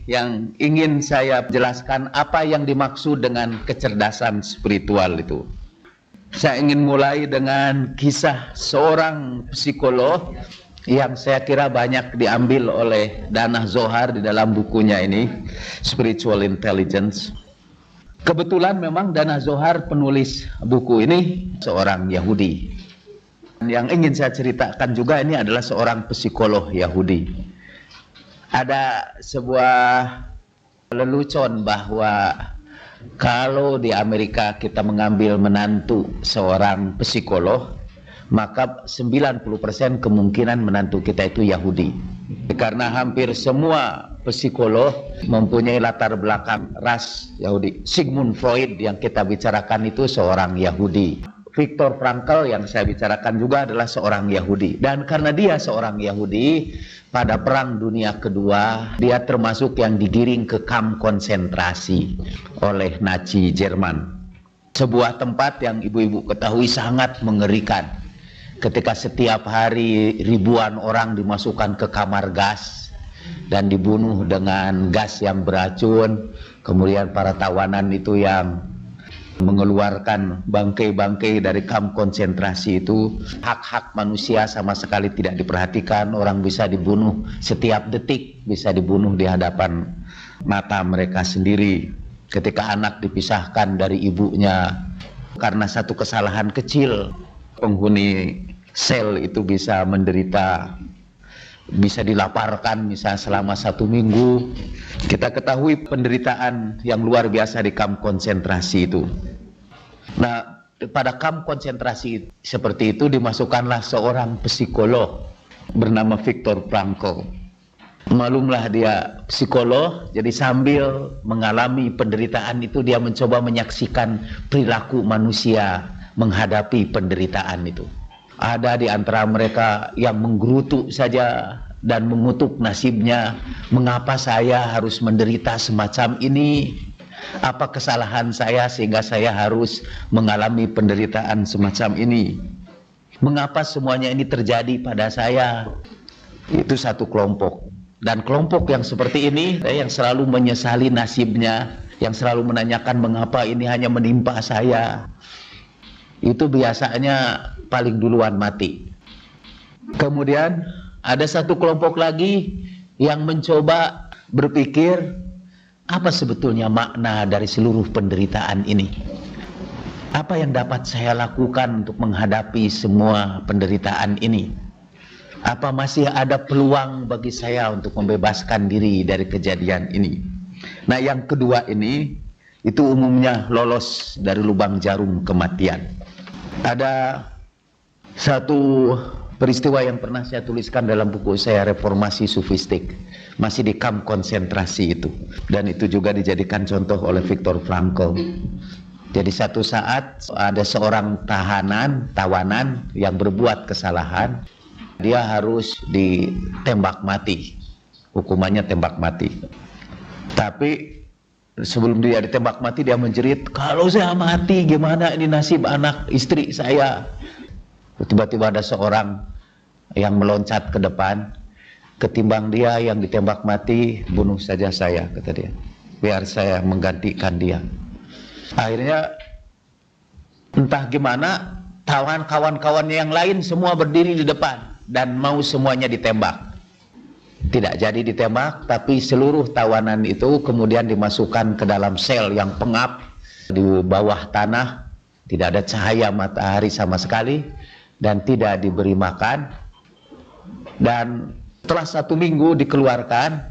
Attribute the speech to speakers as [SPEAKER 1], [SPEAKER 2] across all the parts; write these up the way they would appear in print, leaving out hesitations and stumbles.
[SPEAKER 1] yang ingin saya jelaskan apa yang dimaksud dengan kecerdasan spiritual itu. Saya ingin mulai dengan kisah seorang psikolog yang saya kira banyak diambil oleh Danah Zohar di dalam bukunya ini, Spiritual Intelligence. Kebetulan memang Danah Zohar penulis buku ini seorang Yahudi. Yang ingin saya ceritakan juga ini adalah seorang psikolog Yahudi. Ada sebuah lelucon bahwa kalau di Amerika kita mengambil menantu seorang psikolog, maka 90% kemungkinan menantu kita itu Yahudi. Karena hampir semua psikolog mempunyai latar belakang ras Yahudi. Sigmund Freud yang kita bicarakan itu seorang Yahudi. Viktor Frankl yang saya bicarakan juga adalah seorang Yahudi. Dan karena dia seorang Yahudi, pada Perang Dunia Kedua, dia termasuk yang digiring ke kamp konsentrasi oleh Nazi Jerman. Sebuah tempat yang ibu-ibu ketahui sangat mengerikan. Ketika setiap hari ribuan orang dimasukkan ke kamar gas dan dibunuh dengan gas yang beracun. Kemudian para tawanan itu yang mengeluarkan bangkai-bangkai dari kamp konsentrasi itu, hak-hak manusia sama sekali tidak diperhatikan. Orang bisa dibunuh setiap detik, bisa dibunuh di hadapan mata mereka sendiri. Ketika anak dipisahkan dari ibunya karena satu kesalahan kecil, penghuni sel itu bisa menderita, bisa dilaparkan misalnya selama 1 minggu. Kita ketahui penderitaan yang luar biasa di kamp konsentrasi itu. Nah, pada kamp konsentrasi seperti itu dimasukkanlah seorang psikolog bernama Viktor Frankl. Malumlah dia psikolog, jadi sambil mengalami penderitaan itu dia mencoba menyaksikan perilaku manusia menghadapi penderitaan itu. Ada di antara mereka yang menggerutu saja dan mengutuk nasibnya. Mengapa saya harus menderita semacam ini? Apa kesalahan saya sehingga saya harus mengalami penderitaan semacam ini? Mengapa semuanya ini terjadi pada saya? Itu satu kelompok. Dan kelompok yang seperti ini, yang selalu menyesali nasibnya, yang selalu menanyakan mengapa ini hanya menimpa saya, itu biasanya paling duluan mati. Kemudian ada satu kelompok lagi yang mencoba berpikir, apa sebetulnya makna dari seluruh penderitaan ini? Apa yang dapat saya lakukan untuk menghadapi semua penderitaan ini? Apa masih ada peluang bagi saya untuk membebaskan diri dari kejadian ini? Nah, yang kedua ini, itu umumnya lolos dari lubang jarum kematian. Ada satu peristiwa yang pernah saya tuliskan dalam buku saya, Reformasi Sufistik, masih di kamp konsentrasi itu, dan itu juga dijadikan contoh oleh Viktor Frankl. Jadi satu saat ada seorang tawanan yang berbuat kesalahan, dia harus ditembak mati, hukumannya tembak mati. Tapi sebelum dia ditembak mati, dia menjerit, kalau saya mati gimana ini nasib anak istri saya? Tiba-tiba ada seorang yang meloncat ke depan, ketimbang dia yang ditembak mati, bunuh saja saya, kata dia, biar saya menggantikan dia. Akhirnya entah gimana, kawan-kawannya yang lain semua berdiri di depan dan mau semuanya ditembak. Tidak jadi ditembak, tapi seluruh tawanan itu kemudian dimasukkan ke dalam sel yang pengap di bawah tanah, tidak ada cahaya matahari sama sekali, dan tidak diberi makan. Dan setelah 1 minggu dikeluarkan,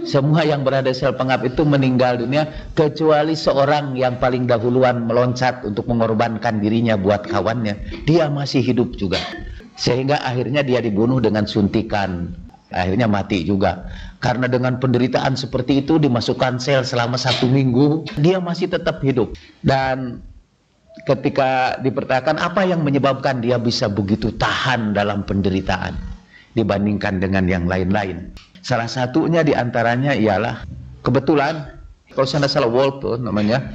[SPEAKER 1] semua yang berada di sel pengap itu meninggal dunia, kecuali seorang yang paling dahuluan meloncat untuk mengorbankan dirinya buat kawannya. Dia masih hidup juga, sehingga akhirnya dia dibunuh dengan suntikan. Akhirnya mati juga. Karena dengan penderitaan seperti itu, dimasukkan sel selama 1 minggu, dia masih tetap hidup. Dan ketika dipertanyakan apa yang menyebabkan dia bisa begitu tahan dalam penderitaan dibandingkan dengan yang lain-lain, salah satunya diantaranya ialah kebetulan, kalau saya tidak salah Walpole namanya,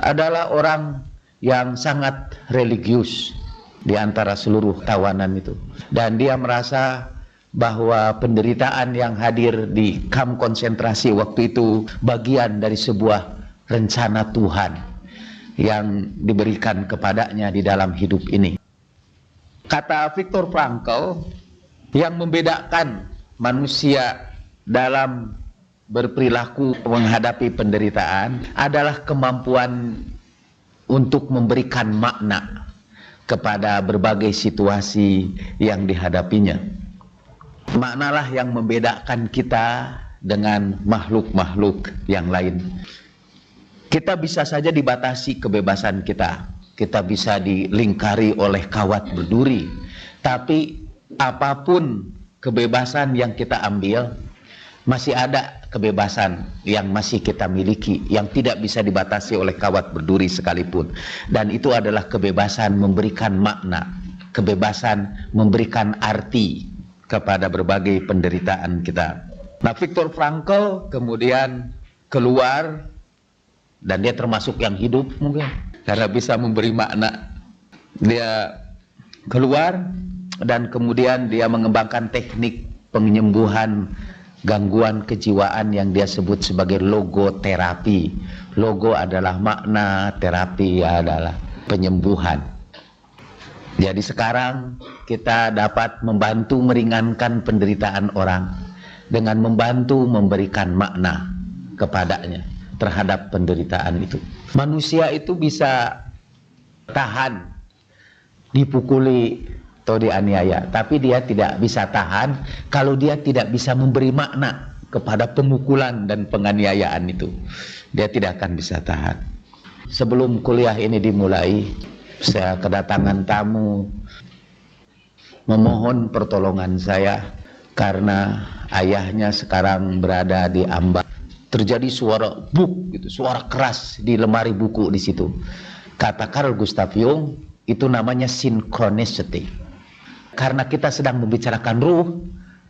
[SPEAKER 1] adalah orang yang sangat religius di antara seluruh tawanan itu. Dan dia merasa bahwa penderitaan yang hadir di kamp konsentrasi waktu itu bagian dari sebuah rencana Tuhan yang diberikan kepadanya di dalam hidup ini. Kata Viktor Frankl, yang membedakan manusia dalam berperilaku menghadapi penderitaan adalah kemampuan untuk memberikan makna kepada berbagai situasi yang dihadapinya. Maknalah yang membedakan kita dengan makhluk-makhluk yang lain. Kita bisa saja dibatasi kebebasan kita. Kita bisa dilingkari oleh kawat berduri. Tapi apapun kebebasan yang kita ambil, masih ada kebebasan yang masih kita miliki, yang tidak bisa dibatasi oleh kawat berduri sekalipun. Dan itu adalah kebebasan memberikan makna, kebebasan memberikan arti kepada berbagai penderitaan kita. Nah, Viktor Frankl kemudian keluar, dan dia termasuk yang hidup mungkin, karena bisa memberi makna. Dia keluar dan kemudian dia mengembangkan teknik penyembuhan gangguan kejiwaan yang dia sebut sebagai logoterapi. Logo adalah makna, terapi adalah penyembuhan. Jadi sekarang kita dapat membantu meringankan penderitaan orang dengan membantu memberikan makna kepadanya terhadap penderitaan itu. Manusia itu bisa tahan dipukuli atau dianiaya, tapi dia tidak bisa tahan kalau dia tidak bisa memberi makna kepada pemukulan dan penganiayaan itu. Dia tidak akan bisa tahan. Sebelum kuliah ini dimulai, saya kedatangan tamu memohon pertolongan saya karena ayahnya sekarang berada di ambang. Terjadi suara buk gitu, suara keras di lemari buku di situ. Kata Carl Gustav Jung, itu namanya synchronicity. Karena kita sedang membicarakan ruh,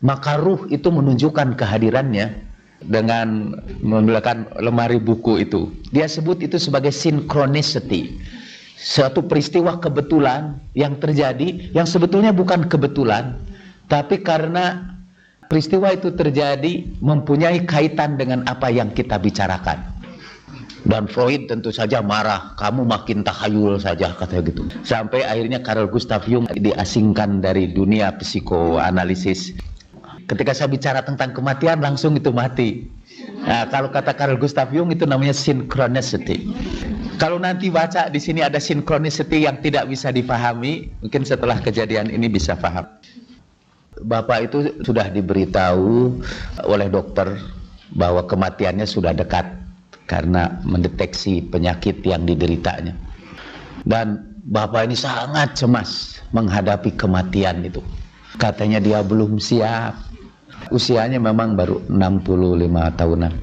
[SPEAKER 1] maka ruh itu menunjukkan kehadirannya dengan menggunakan lemari buku itu. Dia sebut itu sebagai synchronicity. Suatu peristiwa kebetulan yang terjadi, yang sebetulnya bukan kebetulan, tapi karena peristiwa itu terjadi mempunyai kaitan dengan apa yang kita bicarakan. Dan Freud tentu saja marah, kamu makin tahayul saja, kata gitu. Sampai akhirnya Carl Gustav Jung diasingkan dari dunia psikoanalisis. Ketika saya bicara tentang kematian, langsung itu mati. Nah, kalau kata Carl Gustav Jung itu namanya synchronicity. Kalau nanti baca di sini ada synchronicity yang tidak bisa dipahami, mungkin setelah kejadian ini bisa paham. Bapak itu sudah diberitahu oleh dokter bahwa kematiannya sudah dekat karena mendeteksi penyakit yang dideritanya. Dan Bapak ini sangat cemas menghadapi kematian itu. Katanya dia belum siap. Usianya memang baru 65 tahunan.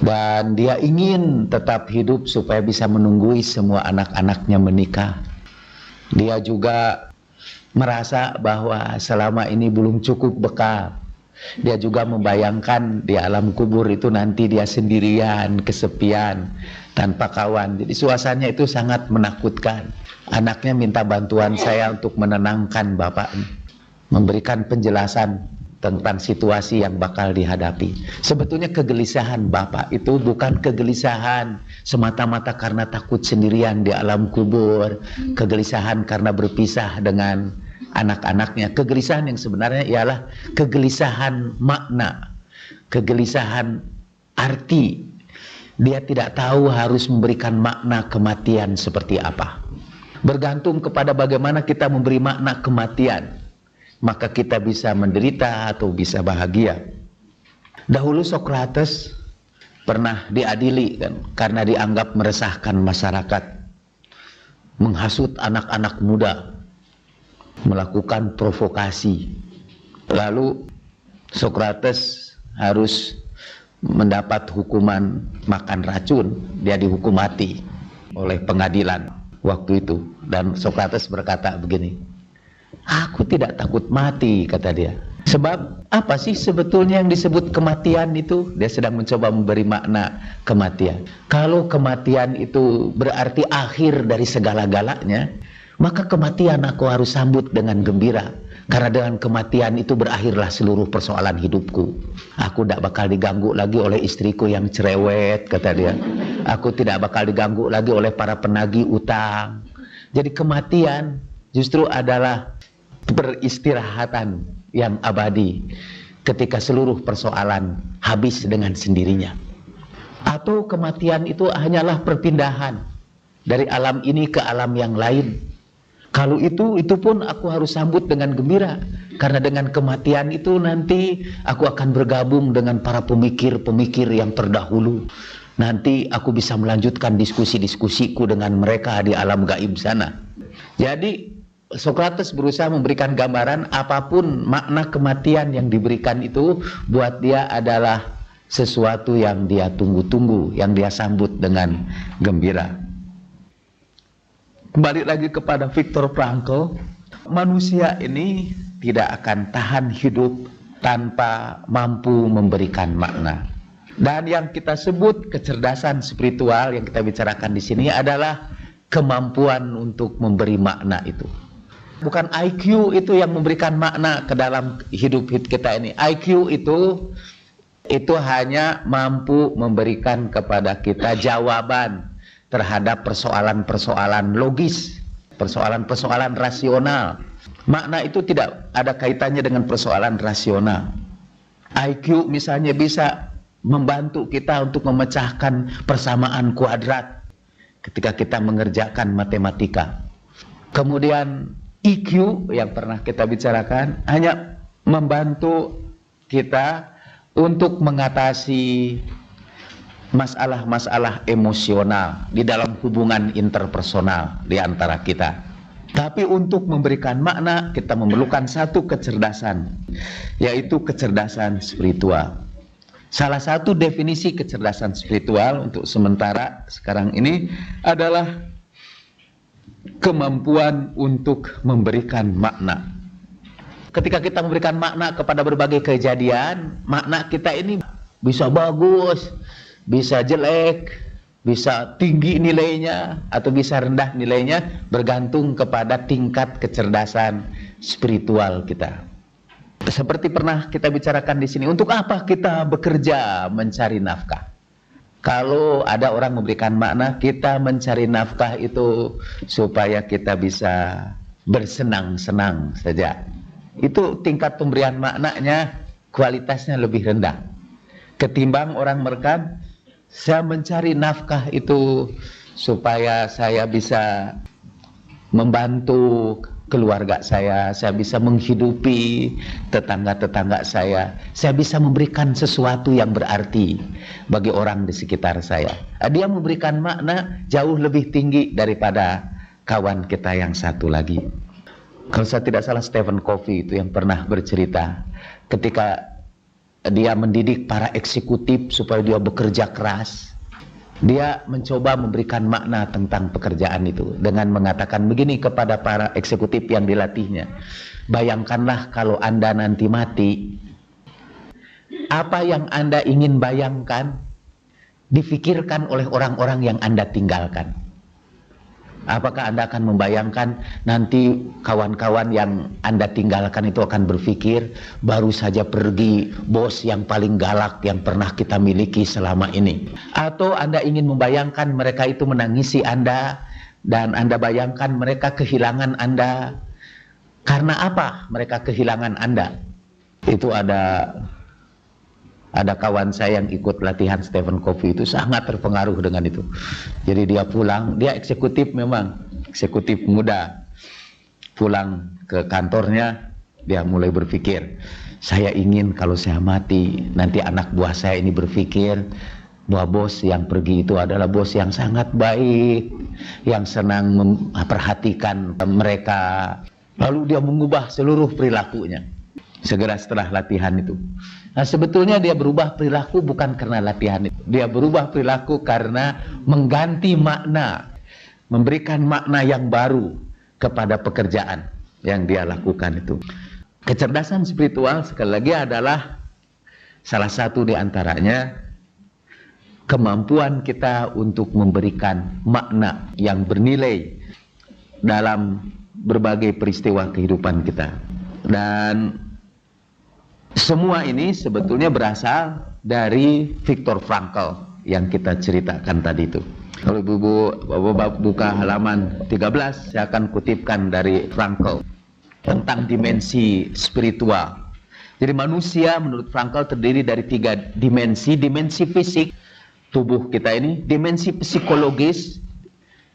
[SPEAKER 1] Dan dia ingin tetap hidup supaya bisa menunggui semua anak-anaknya menikah. Dia juga merasa bahwa selama ini belum cukup bekal. Dia juga membayangkan di alam kubur itu nanti dia sendirian, kesepian, tanpa kawan. Jadi suasananya itu sangat menakutkan. Anaknya minta bantuan saya untuk menenangkan bapaknya, memberikan penjelasan tentang situasi yang bakal dihadapi. Sebetulnya kegelisahan bapak itu bukan kegelisahan semata-mata karena takut sendirian di alam kubur, kegelisahan karena berpisah dengan anak-anaknya. Kegelisahan yang sebenarnya ialah kegelisahan makna, kegelisahan arti. Dia tidak tahu harus memberikan makna kematian seperti apa. Bergantung kepada bagaimana kita memberi makna kematian, maka kita bisa menderita atau bisa bahagia. Dahulu Socrates pernah diadili kan, karena dianggap meresahkan masyarakat, menghasut anak-anak muda, melakukan provokasi. Lalu Socrates harus mendapat hukuman makan racun. Dia dihukum mati oleh pengadilan waktu itu. Dan Socrates berkata begini, aku tidak takut mati, kata dia. Sebab apa sih sebetulnya yang disebut kematian itu? Dia sedang mencoba memberi makna kematian. Kalau kematian itu berarti akhir dari segala-galanya, maka kematian aku harus sambut dengan gembira. Karena dengan kematian itu berakhirlah seluruh persoalan hidupku. Aku tidak bakal diganggu lagi oleh istriku yang cerewet, kata dia. Aku tidak bakal diganggu lagi oleh para penagih utang. Jadi kematian justru adalah peristirahatan yang abadi ketika seluruh persoalan habis dengan sendirinya. Atau kematian itu hanyalah perpindahan dari alam ini ke alam yang lain. Kalau itu pun aku harus sambut dengan gembira. Karena dengan kematian itu nanti aku akan bergabung dengan para pemikir-pemikir yang terdahulu. Nanti aku bisa melanjutkan diskusi-diskusiku dengan mereka di alam gaib sana. Jadi Sokrates berusaha memberikan gambaran apapun makna kematian yang diberikan itu buat dia adalah sesuatu yang dia tunggu-tunggu, yang dia sambut dengan gembira. Kembali lagi kepada Viktor Frankl, manusia ini tidak akan tahan hidup tanpa mampu memberikan makna. Dan yang kita sebut kecerdasan spiritual yang kita bicarakan di sini adalah kemampuan untuk memberi makna itu. Bukan IQ itu yang memberikan makna ke dalam hidup kita ini. IQ itu hanya mampu memberikan kepada kita jawaban terhadap persoalan-persoalan logis, persoalan-persoalan rasional. Makna itu tidak ada kaitannya dengan persoalan rasional. IQ misalnya bisa membantu kita untuk memecahkan persamaan kuadrat ketika kita mengerjakan matematika. Kemudian EQ yang pernah kita bicarakan hanya membantu kita untuk mengatasi masalah-masalah emosional di dalam hubungan interpersonal di antara kita. Tapi untuk memberikan makna kita memerlukan satu kecerdasan, yaitu kecerdasan spiritual. Salah satu definisi kecerdasan spiritual untuk sementara sekarang ini adalah kemampuan untuk memberikan makna. Ketika kita memberikan makna kepada berbagai kejadian, makna kita ini bisa bagus, bisa jelek, bisa tinggi nilainya atau bisa rendah nilainya, bergantung kepada tingkat kecerdasan spiritual kita. Seperti pernah kita bicarakan di sini, untuk apa kita bekerja mencari nafkah? Kalau ada orang memberikan makna, kita mencari nafkah itu supaya kita bisa bersenang-senang saja. Itu tingkat pemberian maknanya, kualitasnya lebih rendah ketimbang orang merekam, saya mencari nafkah itu supaya saya bisa membantu keluarga saya bisa menghidupi tetangga-tetangga saya bisa memberikan sesuatu yang berarti bagi orang di sekitar saya. Dia memberikan makna jauh lebih tinggi daripada kawan kita yang satu lagi. Kalau saya tidak salah, Stephen Covey itu yang pernah bercerita ketika dia mendidik para eksekutif supaya dia bekerja keras. Dia mencoba memberikan makna tentang pekerjaan itu dengan mengatakan begini kepada para eksekutif yang dilatihnya. Bayangkanlah kalau Anda nanti mati, apa yang Anda ingin bayangkan difikirkan oleh orang-orang yang Anda tinggalkan. Apakah Anda akan membayangkan nanti kawan-kawan yang Anda tinggalkan itu akan berpikir, baru saja pergi bos yang paling galak yang pernah kita miliki selama ini? Atau Anda ingin membayangkan mereka itu menangisi Anda, dan Anda bayangkan mereka kehilangan Anda. Karena apa mereka kehilangan Anda? Itu ada kawan saya yang ikut latihan Stephen Covey itu sangat terpengaruh dengan itu. Jadi dia pulang, dia eksekutif memang, eksekutif muda. Pulang ke kantornya, dia mulai berpikir, saya ingin kalau saya mati, nanti anak buah saya ini berpikir bahwa bos yang pergi itu adalah bos yang sangat baik, yang senang memperhatikan mereka. Lalu dia mengubah seluruh perilakunya segera setelah latihan itu. Nah, sebetulnya dia berubah perilaku bukan karena latihan itu. Dia berubah perilaku karena mengganti makna, memberikan makna yang baru kepada pekerjaan yang dia lakukan itu. Kecerdasan spiritual sekali lagi adalah salah satu di antaranya kemampuan kita untuk memberikan makna yang bernilai dalam berbagai peristiwa kehidupan kita.
[SPEAKER 2] Dan semua ini sebetulnya berasal dari Viktor Frankl yang kita ceritakan tadi itu. Kalau Bapak buka halaman 13, saya akan kutipkan dari Frankl tentang dimensi spiritual. Jadi manusia menurut Frankl terdiri dari 3 dimensi. Dimensi fisik, tubuh kita ini. Dimensi psikologis,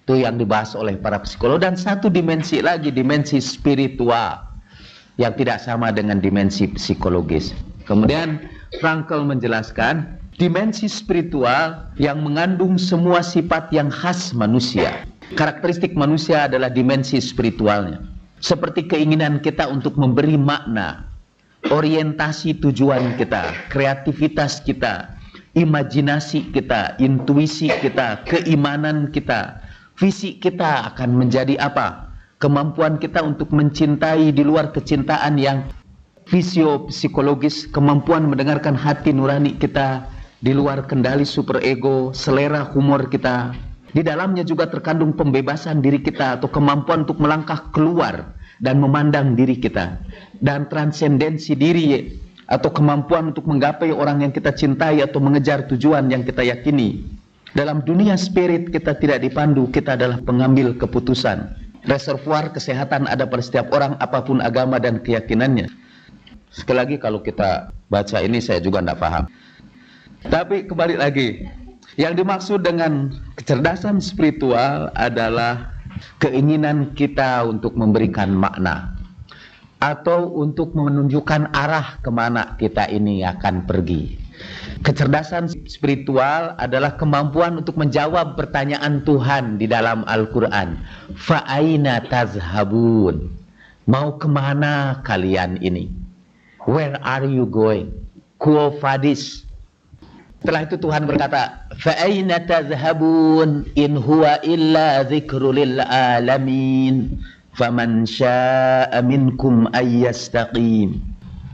[SPEAKER 2] itu yang dibahas oleh para psikolog. Dan satu dimensi lagi, dimensi spiritual, yang tidak sama dengan dimensi psikologis. Kemudian Frankl menjelaskan dimensi spiritual yang mengandung semua sifat yang khas manusia. Karakteristik manusia adalah dimensi spiritualnya. Seperti keinginan kita untuk memberi makna, orientasi tujuan kita, kreativitas kita, imajinasi kita, intuisi kita, keimanan kita, visi kita akan menjadi apa? Kemampuan kita untuk mencintai di luar kecintaan yang fisiopsikologis, kemampuan mendengarkan hati nurani kita di luar kendali superego, selera humor kita. Di dalamnya juga terkandung pembebasan diri kita atau kemampuan untuk melangkah keluar dan memandang diri kita. Dan transendensi diri atau kemampuan untuk menggapai orang yang kita cintai atau mengejar tujuan yang kita yakini. Dalam dunia spirit kita tidak dipandu, kita adalah pengambil keputusan. Reservoir kesehatan ada pada setiap orang apapun agama dan keyakinannya. Sekali lagi kalau kita baca ini saya juga tidak paham. Tapi kembali lagi, yang dimaksud dengan kecerdasan spiritual adalah keinginan kita untuk memberikan makna atau untuk menunjukkan arah kemana kita ini akan pergi. Kecerdasan spiritual adalah kemampuan untuk menjawab pertanyaan Tuhan di dalam Al-Quran. Fa'aina tazhabun? Mau kemana kalian ini? Where are you going? Quo vadis? Setelah itu Tuhan berkata, fa'aina tazhabun in huwa illa dzikrul lil alamin faman syaa'a minkum ayyastaqim.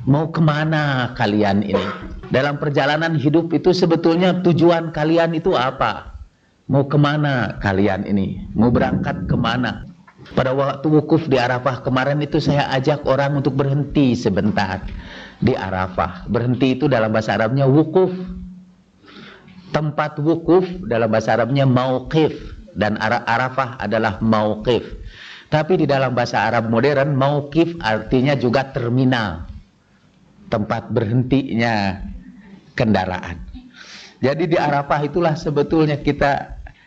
[SPEAKER 2] Mau kemana kalian ini? Dalam perjalanan hidup itu sebetulnya tujuan kalian itu apa? Mau kemana kalian ini? Mau berangkat kemana? Pada waktu wukuf di Arafah kemarin itu saya ajak orang untuk berhenti sebentar di Arafah. Berhenti itu dalam bahasa Arabnya wukuf. Tempat wukuf dalam bahasa Arabnya mauqif, dan Arafah adalah mauqif. Tapi di dalam bahasa Arab modern mauqif artinya juga terminal, tempat berhentinya kendaraan. Jadi di Arafah itulah sebetulnya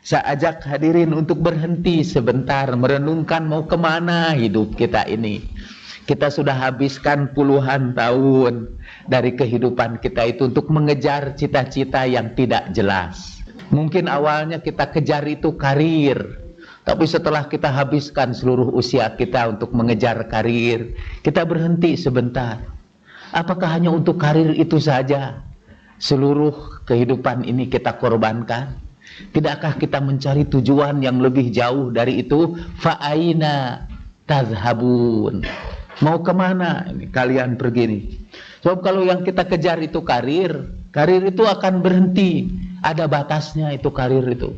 [SPEAKER 2] saya ajak hadirin untuk berhenti sebentar, merenungkan mau kemana hidup kita ini. Kita sudah habiskan puluhan tahun dari kehidupan kita itu untuk mengejar cita-cita yang tidak jelas. Mungkin awalnya kita kejar itu karir, tapi setelah kita habiskan seluruh usia kita untuk mengejar karir, kita berhenti sebentar. Apakah hanya untuk karir itu saja seluruh kehidupan ini kita korbankan? Tidakkah kita mencari tujuan yang lebih jauh dari itu? Fa'aina tazhabun? Mau kemana ini kalian pergi nih? Sebab kalau yang kita kejar itu karir itu akan berhenti. Ada batasnya itu karir itu.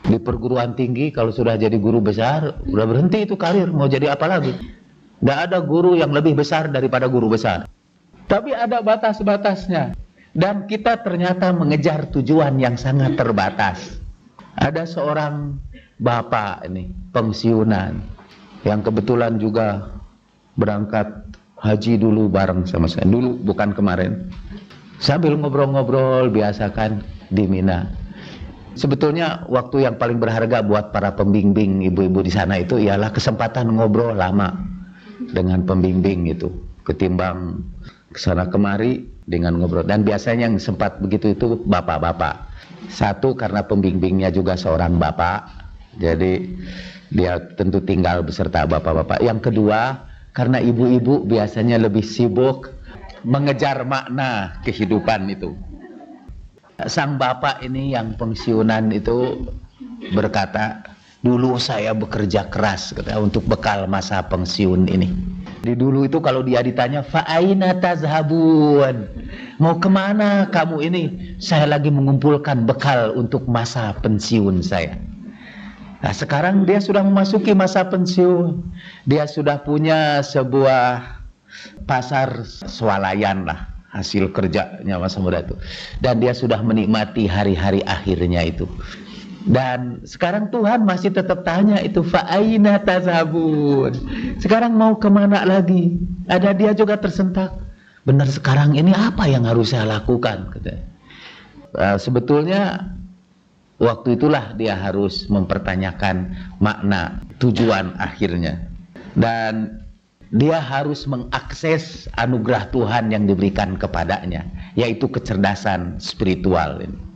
[SPEAKER 2] Di perguruan tinggi kalau sudah jadi guru besar, udah berhenti itu karir. Mau jadi apa lagi? Tidak ada guru yang lebih besar daripada guru besar. Tapi ada batas-batasnya. Dan kita ternyata mengejar tujuan yang sangat terbatas. Ada seorang bapak ini, pensiunan, yang kebetulan juga berangkat haji dulu bareng sama saya. Dulu, bukan kemarin. Sambil ngobrol-ngobrol biasa kan di Mina. Sebetulnya waktu yang paling berharga buat para pembimbing ibu-ibu di sana itu ialah kesempatan ngobrol lama dengan pembimbing itu, ketimbang kesana kemari dengan ngobrol. Dan biasanya yang sempat begitu itu bapak-bapak. Satu karena pembimbingnya juga seorang bapak, jadi dia tentu tinggal beserta bapak-bapak. Yang kedua karena ibu-ibu biasanya lebih sibuk mengejar makna kehidupan itu. Sang bapak ini yang pensiunan itu berkata, dulu saya bekerja keras untuk bekal masa pensiun ini. Di dulu itu kalau dia ditanya, fa'aina tazhabun? Mau kemana kamu ini? Saya lagi mengumpulkan bekal untuk masa pensiun saya. Nah, sekarang dia sudah memasuki masa pensiun. Dia sudah punya sebuah
[SPEAKER 1] pasar swalayan lah hasil kerjanya masa muda itu, dan dia sudah menikmati hari-hari akhirnya itu. Dan sekarang Tuhan masih tetap tanya itu, fa'aina tazhabun, sekarang mau kemana lagi? Ada dia juga tersentak, benar sekarang ini apa yang harus saya lakukan, katanya. Sebetulnya waktu itulah dia harus mempertanyakan makna tujuan akhirnya, dan dia harus mengakses anugerah Tuhan yang diberikan kepadanya, yaitu kecerdasan spiritual ini.